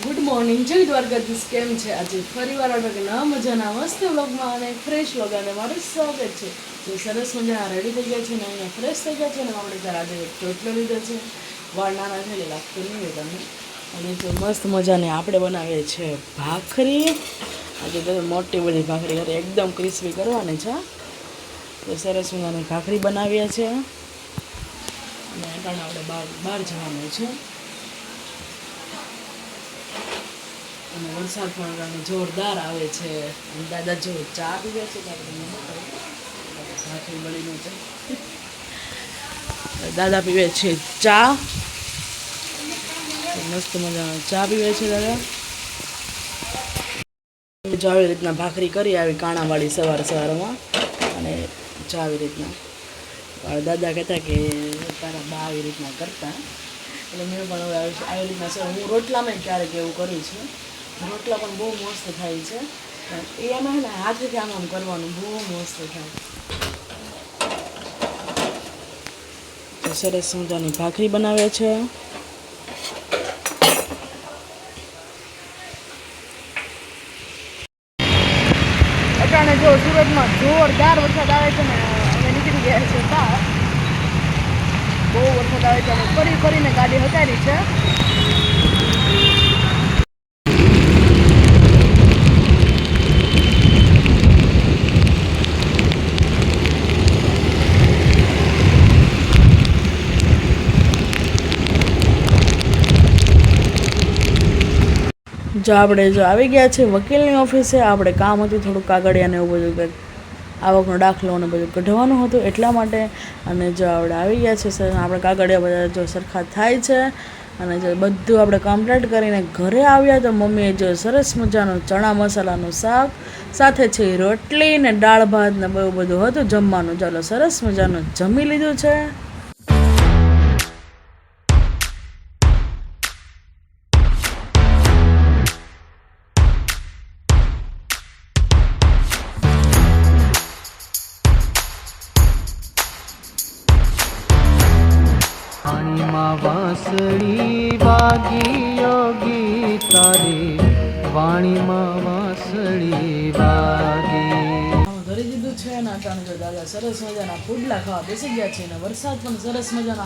Good morning, જય દ્વારકાધીશ. કેમ છે? આજે ફરીવાર આપણે નવા મજાના મસ્ત વ્લોગમાં અને ફ્રેશ વ્લોગ અને મારું સ્વાગત છે. તો સરસ મજાના રેડી થઈ ગયા છે ને અહીંયા ફ્રેશ થઈ ગયા છે ને આપણે ત્યારે આજે ટોટલો લીધો છે. વાળ નાના છે એટલે લાગતું નહીં હોય તમને. અને જો મસ્ત મજાની આપણે બનાવીએ છીએ ભાખરી. આજે તો મોટી બધી ભાખરી કરી એકદમ ક્રિસ્પી કરવાની છે. તો સરસ મજાની ભાખરી બનાવીએ છીએ અને અત્યારે આપણે બહાર જવાનું છે. અને વરસાદ પણ જોરદાર આવે છે. દાદા જો ચા પીવે છે ભાખરી બળીનું છે. દાદા પીવે છે ચા, મસ્ત મજાનો ચા પીવે છે દાદા. જો આવી રીતના ભાખરી કરી આવી કાણાવાળી સવારમાં અને ચા આવી રીતના. દાદા કહેતા કે તારા બા આવી રીતના કરતા, એટલે મેં પણ હવે આવી રીતના હું રોટલામાં ક્યારેક એવું કરું છું. રોટલા પણ બહુ મસ્ત થાય છે. એમાં ને હાથેથી આમ કરવાનું બહુ મસ્ત થાય. તો સરસ મજાની ભાખરી બનાવે છે. અટાણે જો સુરતમાં જોરદાર વરસાદ આવે છે ને અમે નીકળી ગયા છે બહાર. બહુ વરસાદ આવે છે અને ફરીને ગાડી હટાવી છે. જો આપણે આવી ગયા છે વકીલની ઓફિસે. આપણે કામ હતું થોડુંક કાગળિયાને એવું બધું કંઈક આવકનો દાખલો અને બધું કઢવાનું હતું એટલા માટે. અને જો આપણે આવી ગયા છે આપણે કાગળિયા બધા જો સરખા થાય છે. અને જો બધું આપણે કમ્પ્લીટ કરીને ઘરે આવ્યા તો મમ્મીએ જો સરસ મજાનું ચણા મસાલાનું શાક સાથે છે રોટલી ને દાળ ભાત ને બહુ બધું હતું જમવાનું. ચાલો સરસ મજાનું જમી લીધું છે. વાંસળી વાગી યોગી તારી વાણીમાં વાંસળી વાગી. ધરી દીધું છે ને અચાનક દાદા સરસ મજાના પુડલા ખાવા બેસી ગયા છે. અને વરસાદ પણ સરસ મજાનો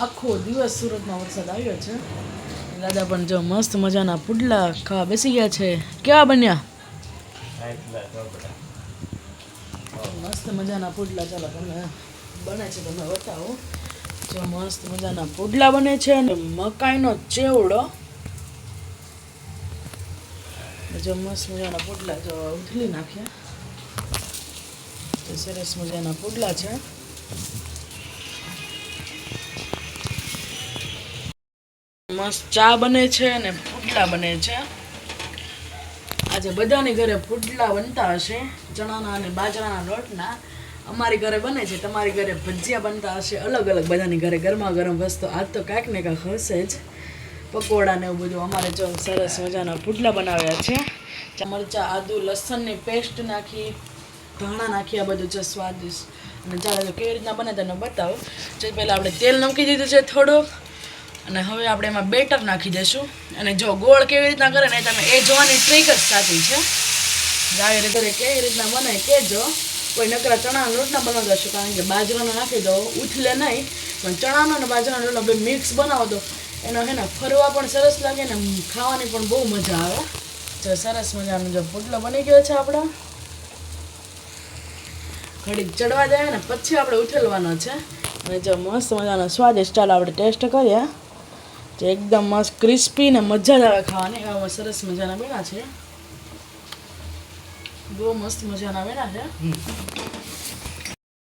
આખો દિવસ સુરતમાં વરસાદ આવ્યો છે. દાદા પણ જો મસ્ત મજાના પુડલા ખાવા બેસી ગયા છે. કેવા બન્યા? મસ્ત મજાના પુડલા. ચાલો તમે બને છે તમે બતાવો. જો મસ્ત મજાના પુડલા બને છે અને મકાઈનો ચેવડો. જો મસ્ત મજાના પુડલા જો ઉથલી નાખ્યા. સરસ મજાના પુડલા છે. મસ્ત ચા બને છે અને પુડલા બને છે. આજે બધાની ઘરે પુડલા બનતા હશે ચણાના અને બાજરાના લોટના. અમારી ઘરે બને છે, તમારી ઘરે ભજીયા બનતા હશે. અલગ અલગ બધાની ઘરે ગરમા ગરમ વસ્તુ. આજ તો કાંઈક ને કાંઈક હશે જ. પકોડા ને એવું બધું. અમારે જો સરસ મજાના પુડલા બનાવ્યા છે. મરચાં, આદુ, લસણની પેસ્ટ નાખી, ધાણા નાખી, આ બધું છે સ્વાદિષ્ટ. અને ચાલો જો કેવી રીતના બને તેને બતાવો. જે પહેલાં આપણે તેલ નાખી દીધું છે થોડુંક અને હવે આપણે એમાં બેટર નાખી દઈશું. અને જો ગોળ કેવી રીતના કરે ને તમે એ જોવાની ટ્રીક જ સાચી છે. આવી રીતે કેવી રીતના બનાય કહેજો. કોઈ નકરા ચણાના લોટના બનાવતા હશો, કારણ કે બાજરાનો નાખી દો ઉથલે નહીં. પણ ચણાનો અને બાજરાનો લોટ બે મિક્સ બનાવો તો એનો હે ને ફરવા પણ સરસ લાગે ને ખાવાની પણ બહુ મજા આવે. જો સરસ મજાનો જો પુડલો બની ગયો છે આપણા. ઘડીક ચડવા જાય ને પછી આપણે ઉથલવાનો છે. અને જો મસ્ત મજાનો સ્વાદિષ્ટ. ચાલો આપણે ટેસ્ટ કરીએ. જે એકદમ મસ્ત ક્રિસ્પી ને મજા જ આવે ખાવાની. એવા સરસ મજાના બન્યા છે. બહુ મસ્ત મજાના બન્યા છે.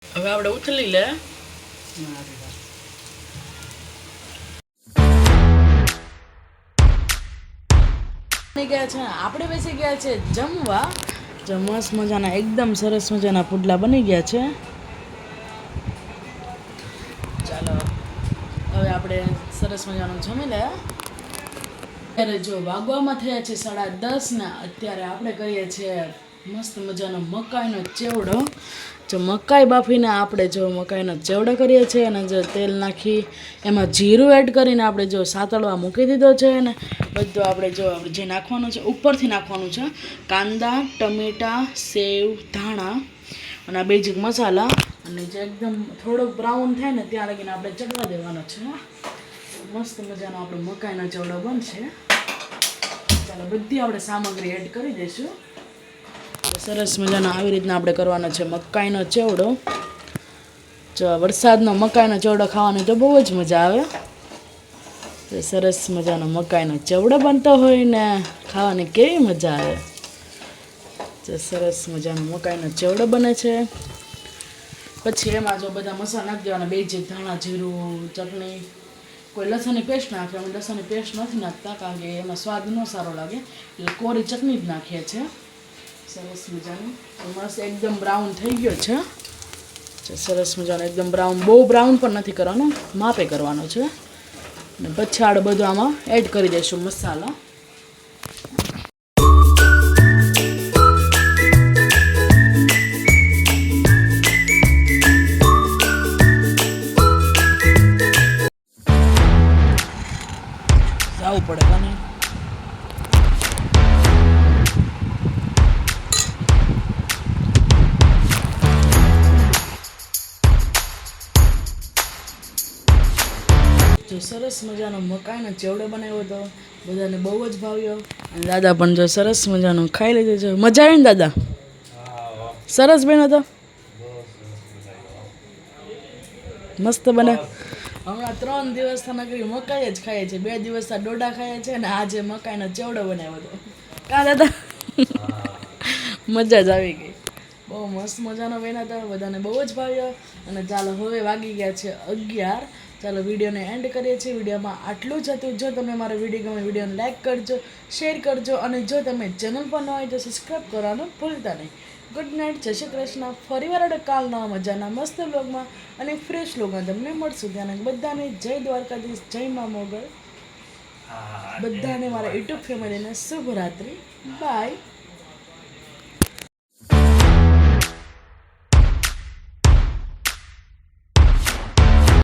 હવે આપણે ઉથલી લે. ગયા છે આપણે બેસી ગયા છે જમવા. જો મસ્ત મજાના એકદમ સરસ મજાના પુડલા બની ગયા છે. ચાલો હવે આપણે સરસ મજાનું જમી લે. અત્યારે જો વાગવામાં થયા છે 10:30 ને અત્યારે આપણે કરીએ છીએ મસ્ત મજાનો મકાઈનો ચેવડો. જો મકાઈ બાફીને આપણે જો મકાઈના ચેવડા કરીએ છીએ અને જો તેલ નાખી એમાં જીરું એડ કરીને આપણે જો સાતળવા મૂકી દીધો છે ને બધું આપણે જે નાખવાનું છે ઉપરથી નાખવાનું છે કાંદા ટમેટાં સેવ ધાણા અને આ બેઝિક મસાલા અને જે એકદમ થોડોક બ્રાઉન થાય ને ત્યાં લગીને આપણે ચડવા દેવાનો છે મસ્ત મજાનો આપણો મકાઈનો ચેવડો બનશે ચાલો બધી આપણે સામગ્રી એડ કરી દઈશું સરસ મજાનો આવી રીતના આપણે કરવાનો છે મકાઈનો ચેવડો જો વરસાદનો મકાઈનો ચેવડો ખાવાની તો બહુ જ મજા આવે તો સરસ મજાનો મકાઈનો ચેવડો બનતો હોય ને ખાવાની કેવી મજા આવે તો સરસ મજાનો મકાઈનો ચેવડો બને છે પછી એમાં જો બધા મસાલા નાખી દેવાના બેઝિક ધાણા જીરું ચટણી કોઈ લસણની પેસ્ટ નાખે અમે લસણની પેસ્ટ નથી નાખતા કારણ કે એમાં સ્વાદ ન સારો લાગે એટલે કોરી ચટણી જ નાખીએ છીએ સરસ મજાનું મસ્ત એકદમ બ્રાઉન થઈ ગયો છે સરસ મજાનો એકદમ બ્રાઉન બહુ બ્રાઉન પણ નથી કરવાનો માપે કરવાનો છે અને પછી આપણે બધું આમાં એડ કરી દઈશું મસાલા જવું પડે કાને જો સરસ મજાનો મકાઈનો ચેવડો બનાવ્યો હતો બધાને બહુ જ ભાવ્યો અને દાદા પણ જો સરસ મજાનો ખાઈ લીધો છે મજા આવી ને દાદા સરસ બેન હતો મસ્ત બને હમણાં 3 દિવસ નગરી મકાઈ જ ખાઈએ છીએ 2 દિવસ ડોડા ખાઈએ છીએ અને આજે મકાઈનો ચેવડો બનાવ્યો હતો કા દાદા મજા જ આવી ગઈ બહુ મસ્ત મજાનો બન્યો હતો બધાને બહુ જ ભાવ્યો અને ચાલો હવે વાગી ગયા છે 11 ચાલો વિડીયોને એન્ડ કરીએ છીએ વિડીયોમાં આટલું જ હતું જો તમને મારો વિડીયો ગમે વિડીયોને લાઇક કરજો શેર કરજો અને જો તમે ચેનલ પર ન હોય તો સબસ્ક્રાઈબ કરવાનું ભૂલતા નહીં ગુડ નાઇટ જય શ્રી કૃષ્ણ ફરીવાર આપણે કાલ નવા મજાના મસ્ત બ્લોગમાં અને ફ્રેશ બ્લોગમાં તમને મળશું ત્યાં બધાને જય દ્વારકાધીશ જય મા મોગલ બધાને મારા યુટ્યુબ ફેમિલીને શુભરાત્રિ બાય